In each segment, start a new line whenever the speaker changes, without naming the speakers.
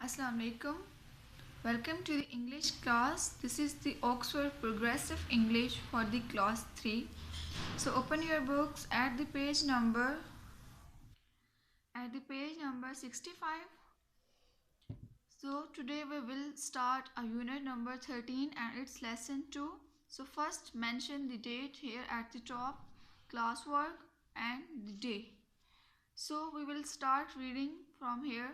Assalamu alaikum. Welcome to the English class. This is the Oxford Progressive English for the class 3. So open your books at the page number 65. So today we will start a unit number 13 and it's lesson 2. So first mention the date here at the top, classwork and the day. So we will start reading from here.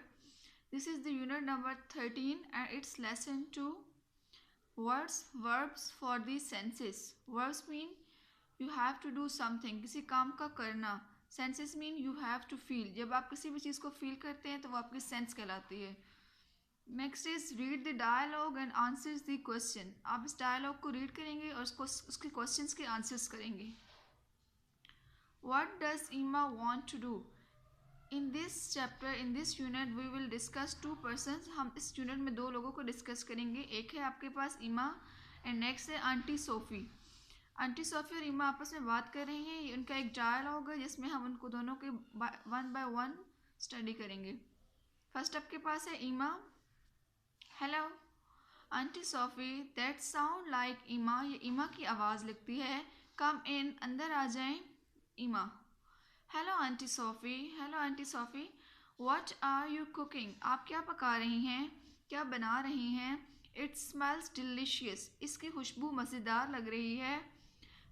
This is the unit number 13 and it's lesson 2. Words, verbs for the senses. Verbs mean you have to do something, किसी काम का करना. Senses mean you have to feel. जब आप किसी भी चीज़ को feel करते हैं तो वो आपकी sense कहलाती है. Next is read the dialogue and answers the question. आप इस dialogue को read करेंगे और उसके questions के answers करेंगे. What does Ima want to do? In this chapter, in this unit, we will discuss two persons. हम इस unit में दो लोगों को discuss करेंगे. एक है आपके पास इमा and next है आंटी सोफ़ी. आंटी सोफ़ी और इमा आपस में बात कर रही हैं. उनका एक डायलॉग है जिसमें हम उनको दोनों के वन बाय वन स्टडी करेंगे. फर्स्ट आपके पास है इमा. Hello aunty SoFi, that sound like इमा. ये इमा की आवाज़ लगती है. कम इन, अंदर आ जाएं. Ema. Hello aunty Sophie, what are you cooking? आप क्या पका रही हैं, क्या बना रही हैं? It smells delicious. इसकी खुशबू मज़ेदार लग रही है.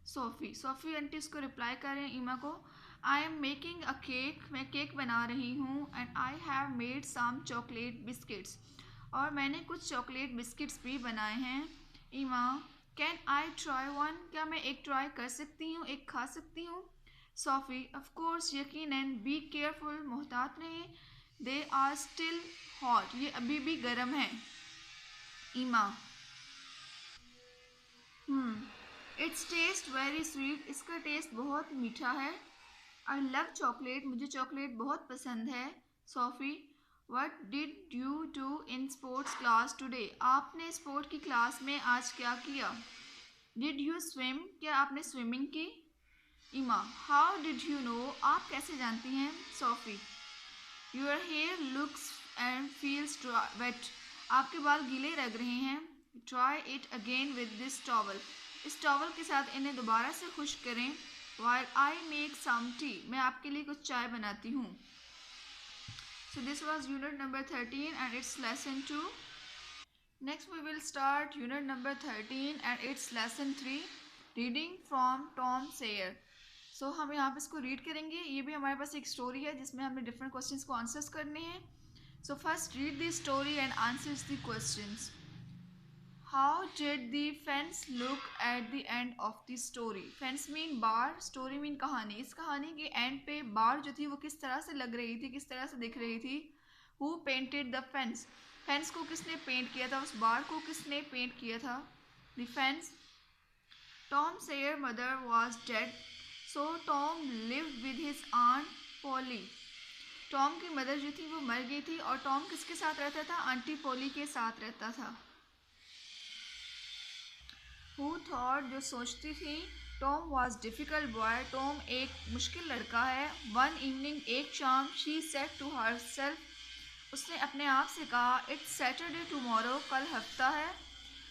सोफ़ी आंटी उसको रिप्लाई कर रहे हैं इमा को. I am making a cake. मैं केक बना रही हूँ. And I have made some chocolate biscuits. और मैंने कुछ चॉकलेट बिस्किट्स भी बनाए हैं. Ema. Can I try one? क्या मैं एक ट्राई कर सकती हूँ, एक खा सकती हूँ? सोफ़ी. ऑफ कोर्स, यकीनन. बी केयरफुल, मोहतात रहें. They are still hot. ये अभी भी गर्म है. Ema. It's taste very sweet. इसका टेस्ट बहुत मीठा है. I love chocolate. मुझे चॉकलेट बहुत पसंद है. Sophie. What did you do in sports class today? आपने स्पोर्ट की क्लास में आज क्या किया? Did you swim? क्या आपने स्विमिंग की? Ema. How did you know? आप कैसे जानती हैं? Sophie. Your hair looks and feels wet. आपके बाल गीले लग रहे हैं. Try it again with this towel. इस टॉवल के साथ इन्हें दोबारा से खुश्क करें. While I make some tea. मैं आपके लिए कुछ चाय बनाती हूँ. So this was unit number 13 and it's lesson 2. Next we will start unit number 13 and it's lesson 3, reading from Tom Sawyer. So हम यहाँ पे इसको रीड करेंगे. ये भी हमारे पास एक स्टोरी है जिसमें हमने डिफरेंट क्वेश्चंस को आंसर्स करने हैं. So first read the story and answers the questions. How did the fence look at the end of the story? Fence mean बाड़, story mean कहानी. इस कहानी के एंड पे बाड़ जो थी वो किस तरह से लग रही थी, किस तरह से दिख रही थी? Who painted the fence? Fence को किसने पेंट किया था, उस बाड़ को किसने पेंट किया था? The fence. Tom Sayer mother was dead, so Tom lived with his aunt Polly. Tom की मदर जो थी वो मर गई थी और टॉम किसके साथ रहता था? आंटी पोली के साथ रहता था. Who thought? जो सोचती थी. Tom was difficult boy. Tom एक मुश्किल लड़का है. One evening, एक शाम, she said to herself, उसने अपने आप से कहा, It's Saturday tomorrow. कल हफ्ता है.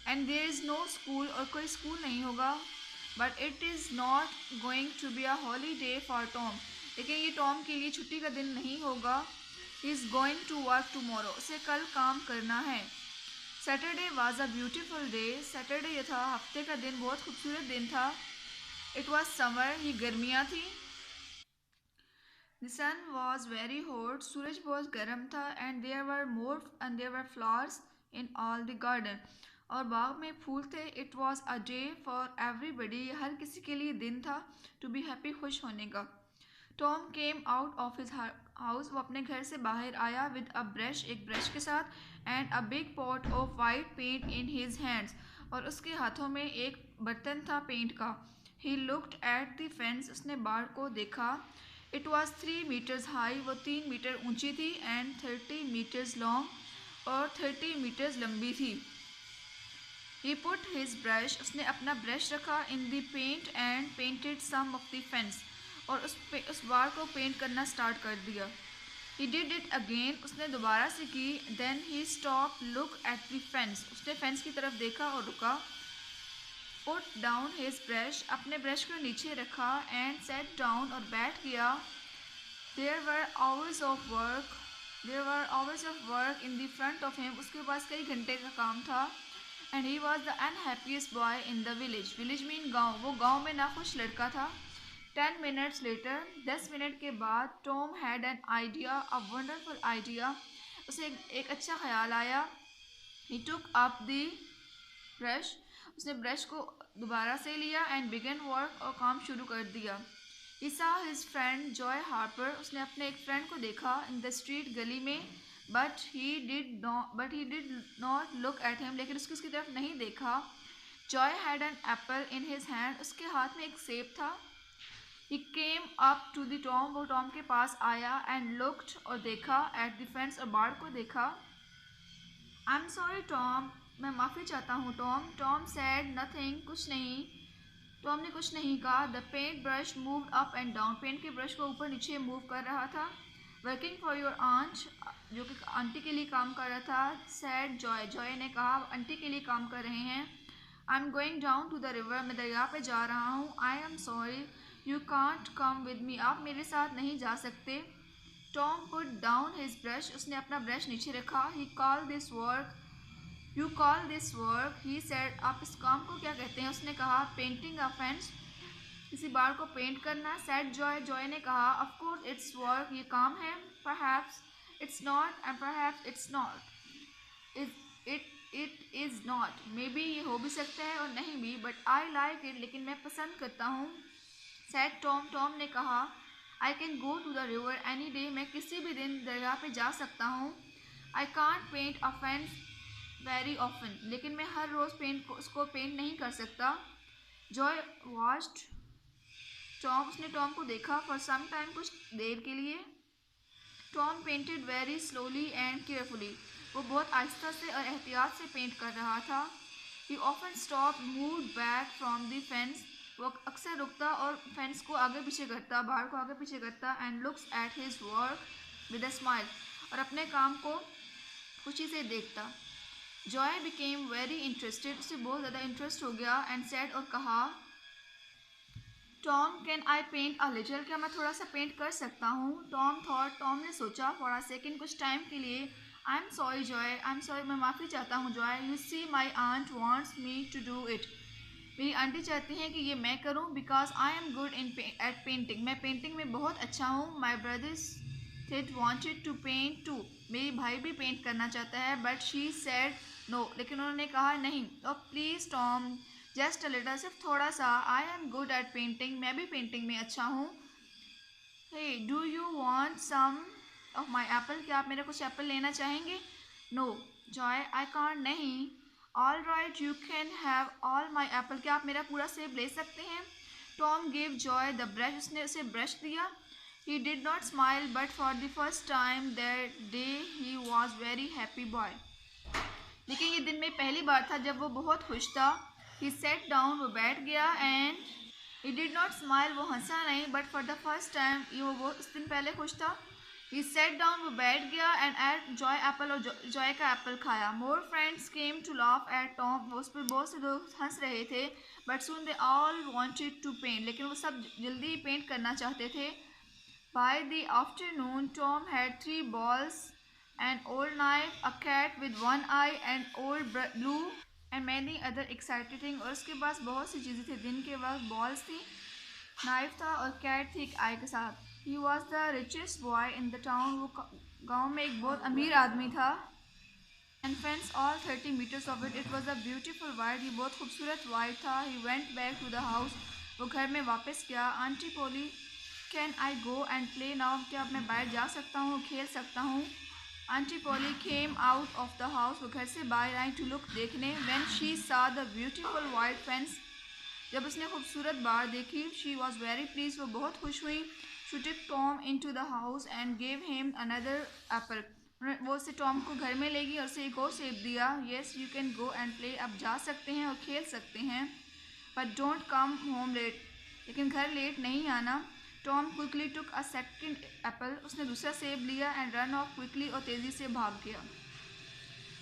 And there is no school. और कोई स्कूल नहीं होगा. But it is not going to be a holiday for Tom. लेकिन ये टॉम के लिए छुट्टी का दिन नहीं होगा. He is going to work tomorrow. उसे कल काम करना है. Saturday was a beautiful day. Saturday ये था, हफ्ते का दिन, बहुत खूबसूरत दिन था. It was summer. ये गर्मियाँ थी. The sun was very hot. सूरज बहुत गर्म था. And there were flowers in all the garden. और बाग में फूल थे. It was a day for everybody. हर किसी के लिए दिन था टू बी हैप्पी, खुश होने का. Tom came out of his house. वो अपने घर से बाहर आया विद अ ब्रश, एक ब्रश के साथ. And a big pot of white paint in his hands. और उसके हाथों में एक बर्तन था पेंट का. He looked at the fence. उसने बाड़ को देखा. It was 3 metres high. वो 3 मीटर ऊंची थी. And 30 metres long. और 30 मीटर्स लंबी थी. ही पुट हिज ब्रश. उसने अपना ब्रश रखा in the paint and painted some of the fence. और उस बाड़ को पेंट करना स्टार्ट कर दिया. He did it again. उसने दोबारा से की. Then he stopped, look at the fence. उसने फेंस की तरफ देखा और रुका. Put down his brush. अपने ब्रश को नीचे रखा. And sat down और बैठ गया. There were hours of work in the front of him. उसके पास कई घंटे का काम था. And he was the unhappiest boy in the village. Village mean गाँव. वो गाँव में नाखुश लड़का था. 10 minutes later, 10 मिनट के बाद, Tom had an idea, a wonderful idea. उसे एक अच्छा ख्याल आया. He took up the brush. उसने ब्रश को दोबारा से लिया and began work और काम शुरू कर दिया. He saw his friend Joy Harper. उसने अपने एक फ्रेंड को देखा in the street गली में. But he did not look at him. लेकिन उसकी तरफ नहीं देखा. Joy had an apple in his hand. उसके हाथ में एक सेब था. He came up to the Tom. वो टॉम के पास आया and looked और देखा at the fence और बाड़ को देखा. I'm sorry Tom. मैं माफ़ी चाहता हूँ टॉम. Tom said nothing. कुछ नहीं. टॉम ने कुछ नहीं कहा. The paint brush moved up and down. Paint के ब्रश को ऊपर नीचे मूव कर रहा था. Working for your aunt. जो कि आंटी के लिए काम कर रहा था. Said Joy. Joy ने कहा आंटी के लिए काम कर रहे हैं. I'm going down to the river. मैं दरिया पे जा रहा हूँ. I am sorry. You can't come with me. आप मेरे साथ नहीं जा सकते. Tom put down his brush. उसने अपना ब्रश नीचे रखा. He called this work. You call this work? He said. आप इस काम को क्या कहते हैं? उसने कहा painting a fence. किसी बाड़ को पेंट करना. Said Joy. Joy ने कहा of course it's work. ये काम है. Perhaps it's not and perhaps it's not. It is not. Maybe ये हो भी सकता है और नहीं भी. But I like it. लेकिन मैं पसंद करता हूँ. Said Tom. Tom ने कहा I can go to the river any day. मैं किसी भी दिन दरिया पे जा सकता हूँ. I can't paint a fence very often. लेकिन मैं हर रोज़ उसको पेंट नहीं कर सकता. Joy watched Tom. उसने टॉम को देखा for some time. कुछ देर के लिए. Tom painted very slowly and carefully. वो बहुत आहिस्ता से और एहतियात से पेंट कर रहा था. He often stopped, moved back from the fence. वो अक्सर रुकता और फेंस को आगे पीछे करता, बाहर को आगे पीछे करता. And looks at his work with a smile. और अपने काम को खुशी से देखता. Joy became very interested. उसे बहुत ज़्यादा इंटरेस्ट हो गया. एंड सेड और कहा Tom can I paint a little. क्या मैं थोड़ा सा पेंट कर सकता हूँ? Tom thought. टॉम ने सोचा फॉर अ सेकेंड, कुछ टाइम के लिए. I am sorry Joy. I am sorry. मैं माफ़ी चाहता हूँ Joy. You see my aunt wants me to do it. मेरी आंटी चाहती हैं कि ये मैं करूं. Because I am good at painting. मैं पेंटिंग में बहुत अच्छा हूँ. My brothers did wanted to paint too. मेरी भाई भी पेंट करना चाहता है. But she said no. लेकिन उन्होंने कहा नहीं. और please Tom just a little. सिर्फ थोड़ा सा. I am good at painting. मैं भी पेंटिंग में अच्छा हूँ. Hey do you want some of my apple. क्या आप मेरा कुछ एप्पल लेना चाहेंगे? No Joy I can't. नहीं. All right you can have all my apple. क्या आप मेरा पूरा सेब ले सकते हैं? Tom gave Joy the brush. उसने उसे ब्रश दिया. He did not smile but for the first time that day he was very happy boy. लेकिन ये दिन में पहली बार था जब वो बहुत खुश था. ही सेट डाउन. वो बैठ गया. And he did not smile. वो हंसा नहीं. But for the first time वो उस दिन पहले खुश था. He sat down. वो बैठ गया. and ate Joy apple. और जॉय का एप्पल खाया. More friends came to laugh at Tom. उस पर बहुत से लोग हंस रहे थे. But soon they all wanted to paint. लेकिन वो सब जल्दी ही पेंट करना चाहते थे. By the afternoon, Tom had 3 balls, an old knife, a cat with one eye, and old blue, and many other exciting things. और उसके पास बहुत सी चीज़ें थी. दिन के वक्त बॉल्स थी, नाइफ था और कैट थी एक आई के साथ. He was the richest boy in the town. वो गाँव में एक बहुत अमीर आदमी था. And fence all 30 meters of it. It was a beautiful white. ये बहुत खूबसूरत white था. He went back to the house. वो घर में वापस गया. Auntie Polly, can I go and play now? क्या अब मैं बाहर जा सकता हूँ, खेल सकता हूँ? Auntie Polly came out of the house. वो घर से बाहर आई to look, देखने. When she saw the beautiful white fence, जब उसने खूबसूरत बाड़ देखी, she was very pleased. वो बहुत खुश हुई. She took Tom into the house and gave him another apple. वो उसे टॉम को घर में ले गई और उसे एक और सेब दिया. Yes, you can go and play. अब जा सकते हैं और खेल सकते हैं. But don't come home late. लेकिन घर लेट नहीं आना. Tom quickly took a second Apple, उसने दूसरा सेब लिया, एंड रन ऑफ क्विकली, और तेज़ी से भाग गया.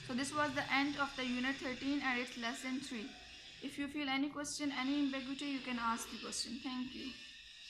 So this was the end of the unit 13 and its lesson 3. If you feel any question, any ambiguity, you can ask the question. Thank you.